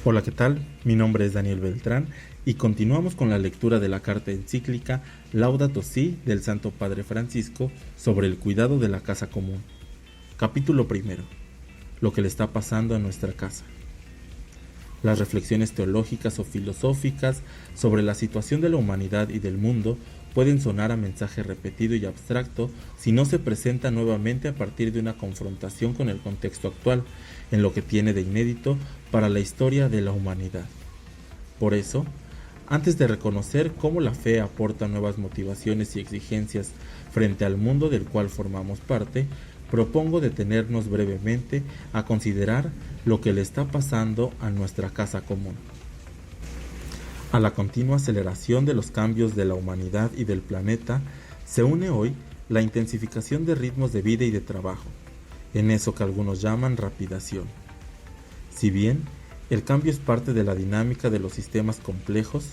Hola, ¿qué tal? Mi nombre es Daniel Beltrán y continuamos con la lectura de la carta encíclica Laudato Si del Santo Padre Francisco sobre el cuidado de la casa común. Capítulo primero. Lo que le está pasando a nuestra casa. Las reflexiones teológicas o filosóficas sobre la situación de la humanidad y del mundo pueden sonar a mensaje repetido y abstracto si no se presenta nuevamente a partir de una confrontación con el contexto actual, en lo que tiene de inédito para la historia de la humanidad. Por eso, antes de reconocer cómo la fe aporta nuevas motivaciones y exigencias frente al mundo del cual formamos parte, propongo detenernos brevemente a considerar lo que le está pasando a nuestra casa común. A la continua aceleración de los cambios de la humanidad y del planeta, se une hoy la intensificación de ritmos de vida y de trabajo, en eso que algunos llaman rapidación. Si bien el cambio es parte de la dinámica de los sistemas complejos,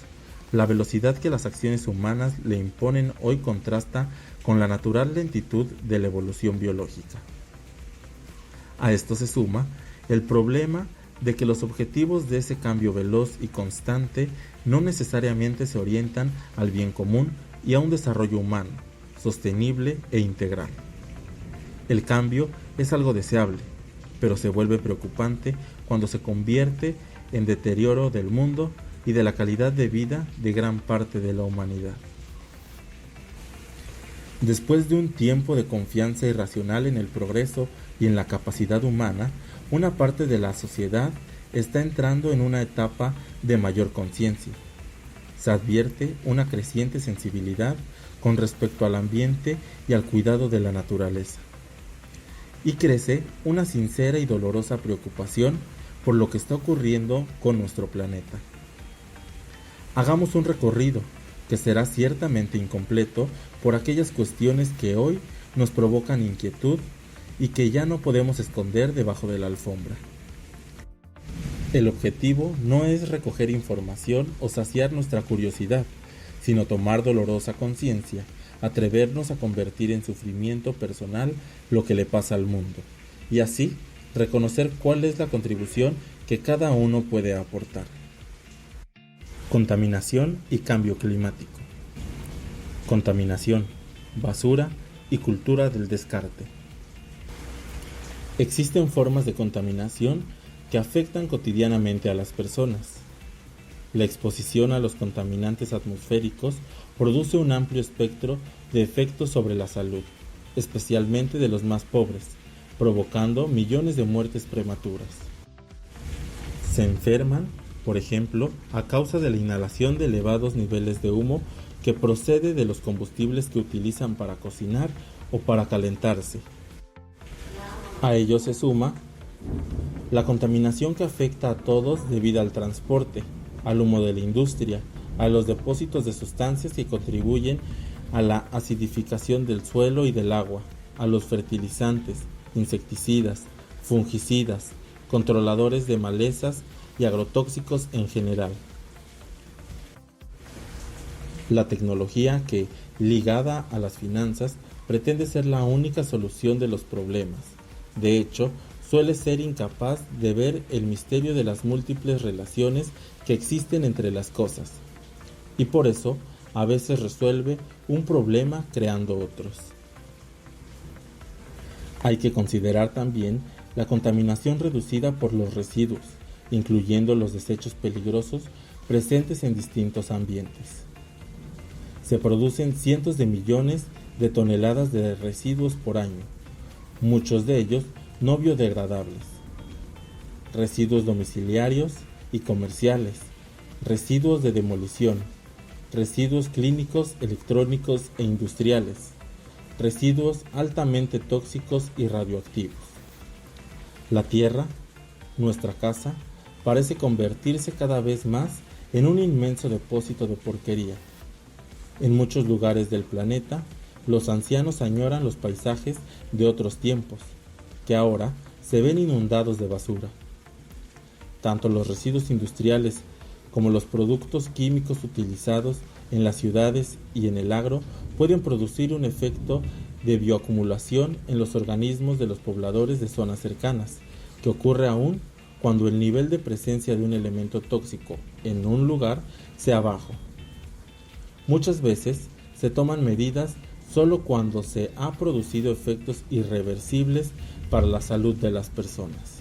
la velocidad que las acciones humanas le imponen hoy contrasta con la natural lentitud de la evolución biológica. A esto se suma el problema de que los objetivos de ese cambio veloz y constante no necesariamente se orientan al bien común y a un desarrollo humano, sostenible e integral. El cambio es algo deseable, pero se vuelve preocupante cuando se convierte en deterioro del mundo y de la calidad de vida de gran parte de la humanidad. Después de un tiempo de confianza irracional en el progreso y en la capacidad humana, una parte de la sociedad está entrando en una etapa de mayor conciencia. Se advierte una creciente sensibilidad con respecto al ambiente y al cuidado de la naturaleza. Y crece una sincera y dolorosa preocupación por lo que está ocurriendo con nuestro planeta. Hagamos un recorrido que será ciertamente incompleto por aquellas cuestiones que hoy nos provocan inquietud y que ya no podemos esconder debajo de la alfombra. El objetivo no es recoger información o saciar nuestra curiosidad, sino tomar dolorosa conciencia, atrevernos a convertir en sufrimiento personal lo que le pasa al mundo, y así reconocer cuál es la contribución que cada uno puede aportar. Contaminación y cambio climático. Contaminación, basura y cultura del descarte. Existen formas de contaminación que afectan cotidianamente a las personas. La exposición a los contaminantes atmosféricos produce un amplio espectro de efectos sobre la salud, especialmente de los más pobres, provocando millones de muertes prematuras. Se enferman, por ejemplo, a causa de la inhalación de elevados niveles de humo que procede de los combustibles que utilizan para cocinar o para calentarse. A ello se suma la contaminación que afecta a todos debido al transporte, al humo de la industria, a los depósitos de sustancias que contribuyen a la acidificación del suelo y del agua, a los fertilizantes, insecticidas, fungicidas, controladores de malezas y agrotóxicos en general. La tecnología que, ligada a las finanzas, pretende ser la única solución de los problemas. De hecho, suele ser incapaz de ver el misterio de las múltiples relaciones que existen entre las cosas, y por eso a veces resuelve un problema creando otros. Hay que considerar también la contaminación reducida por los residuos, incluyendo los desechos peligrosos presentes en distintos ambientes. Se producen cientos de millones de toneladas de residuos por año, muchos de ellos no biodegradables, residuos domiciliarios y comerciales, residuos de demolición, residuos clínicos, electrónicos e industriales, residuos altamente tóxicos y radioactivos. La Tierra, nuestra casa, parece convertirse cada vez más en un inmenso depósito de porquería. En muchos lugares del planeta, los ancianos añoran los paisajes de otros tiempos, que ahora se ven inundados de basura. Tanto los residuos industriales como los productos químicos utilizados en las ciudades y en el agro pueden producir un efecto de bioacumulación en los organismos de los pobladores de zonas cercanas, que ocurre aún cuando el nivel de presencia de un elemento tóxico en un lugar sea bajo. Muchas veces se toman medidas solo cuando se ha producido efectos irreversibles para la salud de las personas.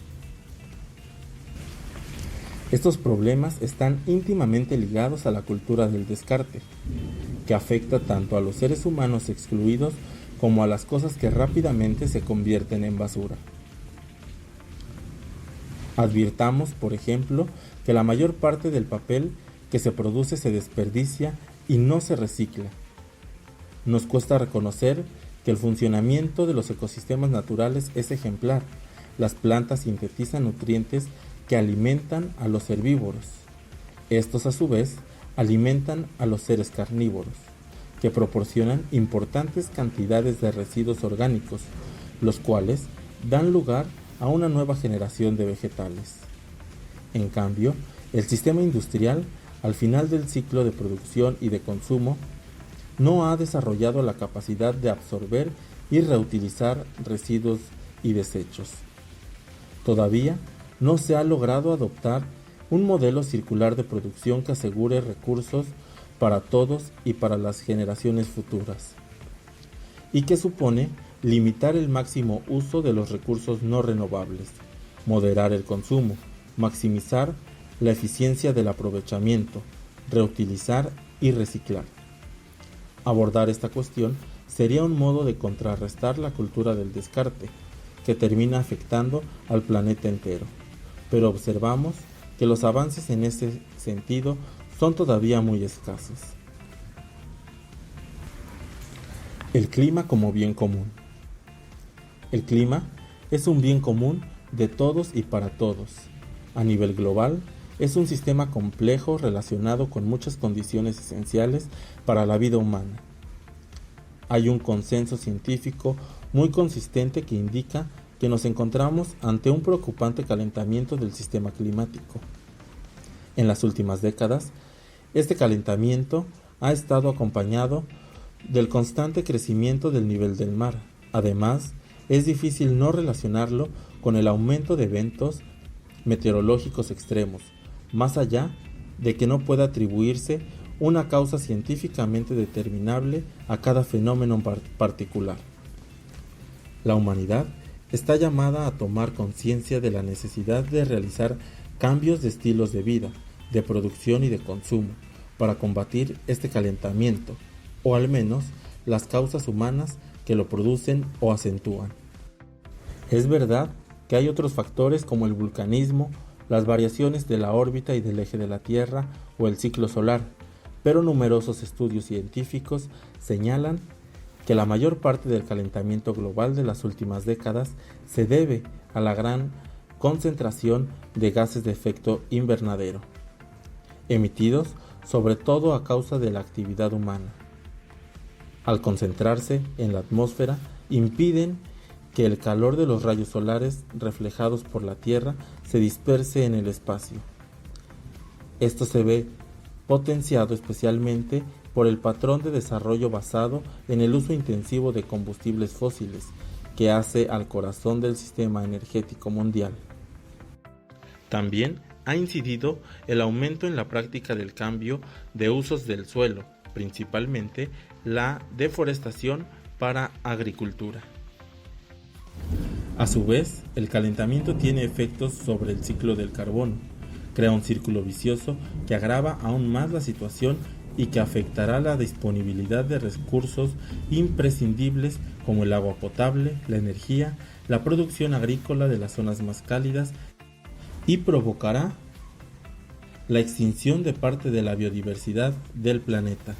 Estos problemas están íntimamente ligados a la cultura del descarte, que afecta tanto a los seres humanos excluidos como a las cosas que rápidamente se convierten en basura. Advirtamos, por ejemplo, que la mayor parte del papel que se produce se desperdicia y no se recicla. Nos cuesta reconocer que el funcionamiento de los ecosistemas naturales es ejemplar. Las plantas sintetizan nutrientes que alimentan a los herbívoros. Estos, a su vez, alimentan a los seres carnívoros, que proporcionan importantes cantidades de residuos orgánicos, los cuales dan lugar a una nueva generación de vegetales. En cambio, el sistema industrial, al final del ciclo de producción y de consumo, no ha desarrollado la capacidad de absorber y reutilizar residuos y desechos. Todavía no se ha logrado adoptar un modelo circular de producción que asegure recursos para todos y para las generaciones futuras, y que supone limitar el máximo uso de los recursos no renovables, moderar el consumo, maximizar la eficiencia del aprovechamiento, reutilizar y reciclar. Abordar esta cuestión sería un modo de contrarrestar la cultura del descarte, que termina afectando al planeta entero, pero observamos que los avances en ese sentido son todavía muy escasos. El clima como bien común. El clima es un bien común de todos y para todos. A nivel global, es un sistema complejo relacionado con muchas condiciones esenciales para la vida humana. Hay un consenso científico muy consistente que indica que nos encontramos ante un preocupante calentamiento del sistema climático. En las últimas décadas, este calentamiento ha estado acompañado del constante crecimiento del nivel del mar. Además, es difícil no relacionarlo con el aumento de eventos meteorológicos extremos, más allá de que no pueda atribuirse una causa científicamente determinable a cada fenómeno particular. La humanidad está llamada a tomar conciencia de la necesidad de realizar cambios de estilos de vida, de producción y de consumo, para combatir este calentamiento, o al menos las causas humanas que lo producen o acentúan. Es verdad que hay otros factores como el vulcanismo, las variaciones de la órbita y del eje de la Tierra o el ciclo solar, pero numerosos estudios científicos señalan que la mayor parte del calentamiento global de las últimas décadas se debe a la gran concentración de gases de efecto invernadero, emitidos sobre todo a causa de la actividad humana. Al concentrarse en la atmósfera, impiden que el calor de los rayos solares reflejados por la Tierra se disperse en el espacio. Esto se ve potenciado especialmente por el patrón de desarrollo basado en el uso intensivo de combustibles fósiles que hace al corazón del sistema energético mundial. También ha incidido el aumento en la práctica del cambio de usos del suelo, principalmente la deforestación para agricultura. A su vez, el calentamiento tiene efectos sobre el ciclo del carbono, crea un círculo vicioso que agrava aún más la situación y que afectará la disponibilidad de recursos imprescindibles como el agua potable, la energía, la producción agrícola de las zonas más cálidas y provocará la extinción de parte de la biodiversidad del planeta.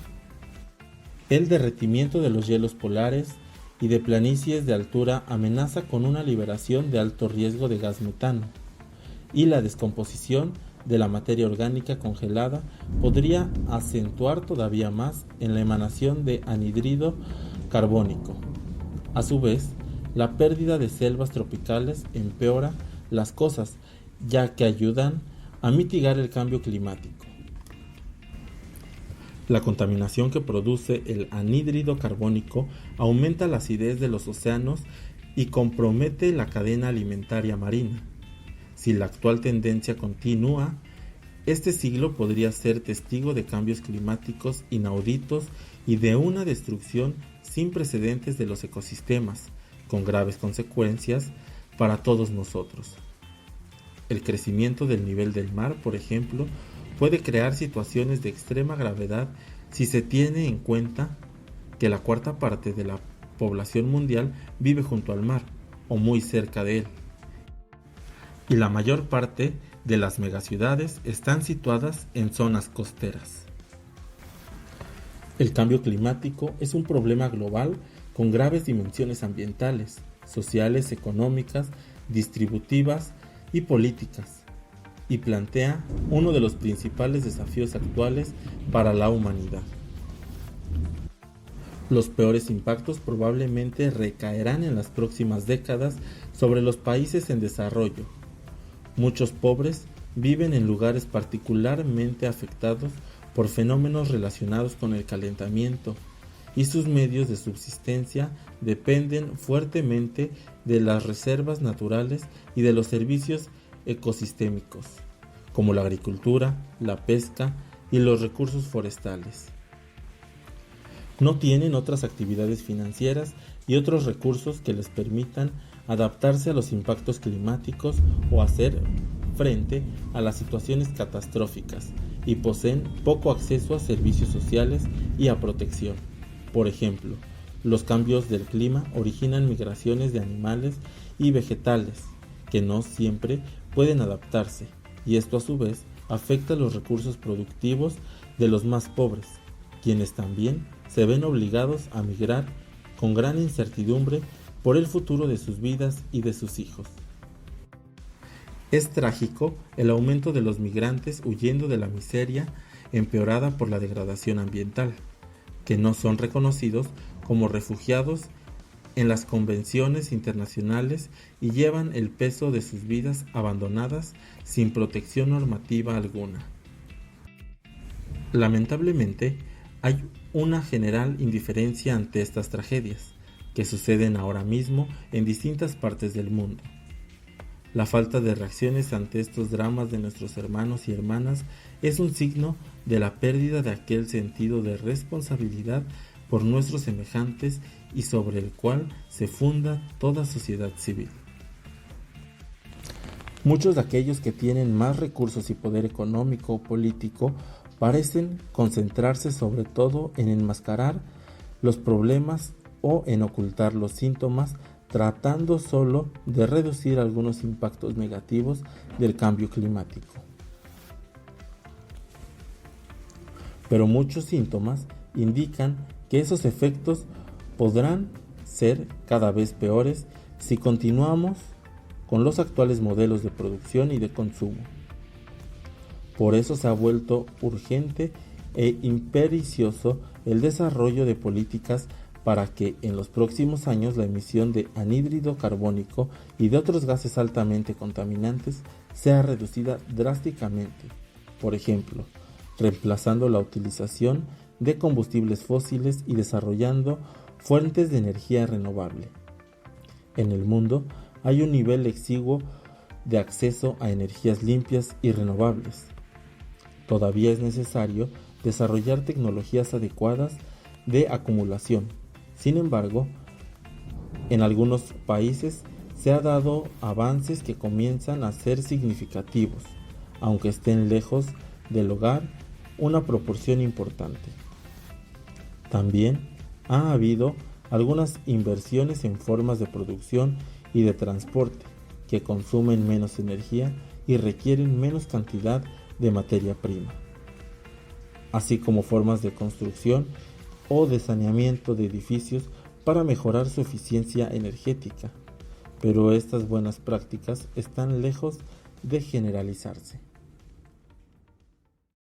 El derretimiento de los hielos polares y de planicies de altura amenaza con una liberación de alto riesgo de gas metano, y la descomposición de la materia orgánica congelada podría acentuar todavía más en la emanación de anhídrido carbónico. A su vez, la pérdida de selvas tropicales empeora las cosas, ya que ayudan a mitigar el cambio climático. La contaminación que produce el anhídrido carbónico aumenta la acidez de los océanos y compromete la cadena alimentaria marina. Si la actual tendencia continúa, este siglo podría ser testigo de cambios climáticos inauditos y de una destrucción sin precedentes de los ecosistemas, con graves consecuencias para todos nosotros. El crecimiento del nivel del mar, por ejemplo, puede crear situaciones de extrema gravedad si se tiene en cuenta que la cuarta parte de la población mundial vive junto al mar o muy cerca de él, y la mayor parte de las megaciudades están situadas en zonas costeras. El cambio climático es un problema global con graves dimensiones ambientales, sociales, económicas, distributivas y políticas, y plantea uno de los principales desafíos actuales para la humanidad. Los peores impactos probablemente recaerán en las próximas décadas sobre los países en desarrollo. Muchos pobres viven en lugares particularmente afectados por fenómenos relacionados con el calentamiento, y sus medios de subsistencia dependen fuertemente de las reservas naturales y de los servicios ecosistémicos, como la agricultura, la pesca y los recursos forestales. No tienen otras actividades financieras y otros recursos que les permitan adaptarse a los impactos climáticos o hacer frente a las situaciones catastróficas, y poseen poco acceso a servicios sociales y a protección. Por ejemplo, los cambios del clima originan migraciones de animales y vegetales que no siempre pueden adaptarse, y esto a su vez afecta los recursos productivos de los más pobres, quienes también se ven obligados a migrar con gran incertidumbre por el futuro de sus vidas y de sus hijos. Es trágico el aumento de los migrantes huyendo de la miseria empeorada por la degradación ambiental, que no son reconocidos como refugiados en las convenciones internacionales y llevan el peso de sus vidas abandonadas sin protección normativa alguna. Lamentablemente, hay una general indiferencia ante estas tragedias, que suceden ahora mismo en distintas partes del mundo. La falta de reacciones ante estos dramas de nuestros hermanos y hermanas es un signo de la pérdida de aquel sentido de responsabilidad por nuestros semejantes y sobre el cual se funda toda sociedad civil. Muchos de aquellos que tienen más recursos y poder económico o político parecen concentrarse sobre todo en enmascarar los problemas o en ocultar los síntomas, tratando solo de reducir algunos impactos negativos del cambio climático. Pero muchos síntomas indican que esos efectos podrán ser cada vez peores si continuamos con los actuales modelos de producción y de consumo. Por eso se ha vuelto urgente e imperioso el desarrollo de políticas para que en los próximos años la emisión de anhídrido carbónico y de otros gases altamente contaminantes sea reducida drásticamente. Por ejemplo, reemplazando la utilización de combustibles fósiles y desarrollando fuentes de energía renovable. En el mundo hay un nivel exiguo de acceso a energías limpias y renovables. Todavía es necesario desarrollar tecnologías adecuadas de acumulación. Sin embargo, en algunos países se han dado avances que comienzan a ser significativos, aunque estén lejos de lograr una proporción importante. También ha habido algunas inversiones en formas de producción y de transporte que consumen menos energía y requieren menos cantidad de materia prima, así como formas de construcción o de saneamiento de edificios para mejorar su eficiencia energética, pero estas buenas prácticas están lejos de generalizarse.